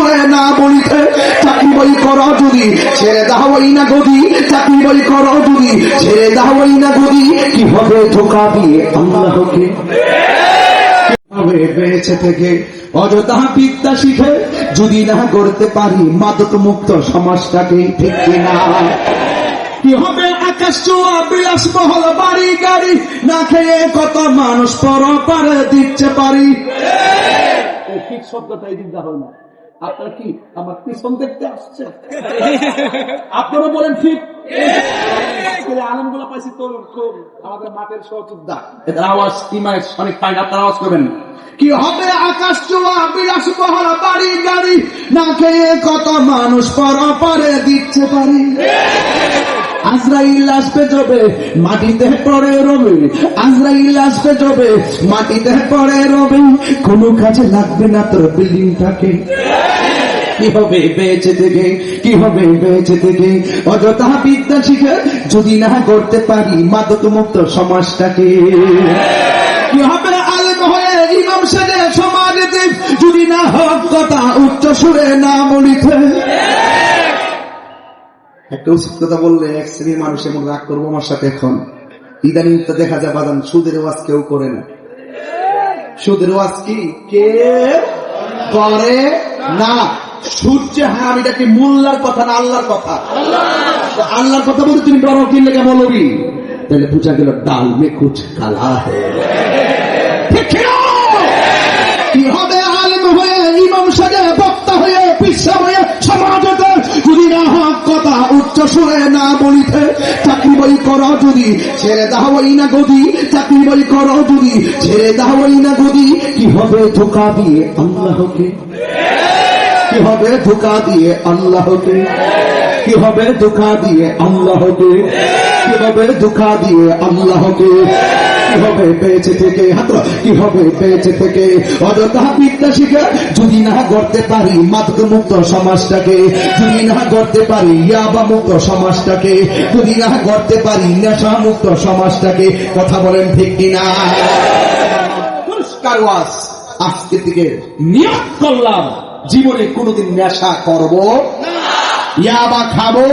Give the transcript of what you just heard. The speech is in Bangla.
শুনে না বলিতে চাকরি বই করো যদি ছেড়ে দাওই না গদি চাকরি বই করো যদি ছেড়ে দাওই না গদি কি হবে ধোঁকা দিয়ে আল্লাহকে বেঁচে থেকে অযথা বিদ্যা শিখে যদি না করতে পারি মাদক মুক্ত সমাজটাকে ঠিক কিনা কি হবে আকাশ চুয়া বিলাস বহল বাড়ি গাড়ি না খেয়ে কত মানুষ পরপারে দিচ্ছে পারি ঠিক শব্দটাই দিতে হয় না আপনার কি আমার পিছন দেখতে আসছে আপনারা বলেন ঠিক আলমগুলো পাইছি তোর খুব আমাদের মাঠের সহযোদ্ধা এদের আওয়াজ ইমাজ অনেক পাই আপনারা আওয়াজ করবেন কি হবে আকাশ চুয়া বিলাস বহল বাড়ি গাড়ি না খেয়ে কত মানুষ পরপারে দিচ্ছে পারি আজরাইল আসবে যাবে মাটিতে পড়ে রবে আজরাইল আসবে যাবে মাটিতে পড়ে রবে কোনো কাজে লাগবে না তোর বিল্ডিংটাকে কি হবে বেঁচে থেকে কি হবে বেঁচে থেকে অযথা বিদ্যা শিখে যদি না করতে পারি মাদক মুক্ত সমাজটাকে কি হবে আলেম হয়ে ইমাম সেজে সমাজে যদি না হক কথা উচ্চ সুরে না বলিতে একটা উচিত কথা বললে এক শ্রেণীর মানুষ এমন রাগ করবো আমার সাথে এখন ইদানিং তো দেখা যায় বাদান সুদের ওয়াজ কেউ করে না সুদের ওয়াজ কি কে করে না সূর্য হ্যাঁ আমি এটা কি মোল্লার কথা না আল্লাহর কথা আল্লাহর কথা বলে তুমি ডরো কি লেগে বলবি তাহলে বুঝা গেল ডাল মে কুছ কালা কি হবে আলেম হয়ে ইমাম সাজে বক্তা হয়ে পিসা হয়ে সমাজে যদি না হক কথা উচ্চ সুরে না বলিতে চাকরি বই করো যদি ছেড়ে দাওই না গদি চাকরি বই করো যদি ছেড়ে দাওই না গদি কি হবে ধোঁকা দিয়ে আল্লাহকে কি হবে ধোঁকা দিয়ে আল্লাহকে কি হবে ধোঁকা দিয়ে আল্লাহকে কি হবে ধোঁকা দিয়ে আল্লাহকে কি হবে বেঁচে থেকে হাত কি হবে বেঁচে থেকে অযথা বিদ্যা শিখে যদি না করতে পারি মাদক মুক্ত সমাজটাকে যদি না করতে পারি ইয়াবা মুক্ত সমাজটাকে যদি না করতে পারি নেশা মুক্ত সমাজটাকে কথা বলেন ঠিক কিনা পুরস্কার ওয়াজ আজকে থেকে নিয়ত করলাম জীবনে কোনোদিন নেশা করবো না ইয়াবা খাবো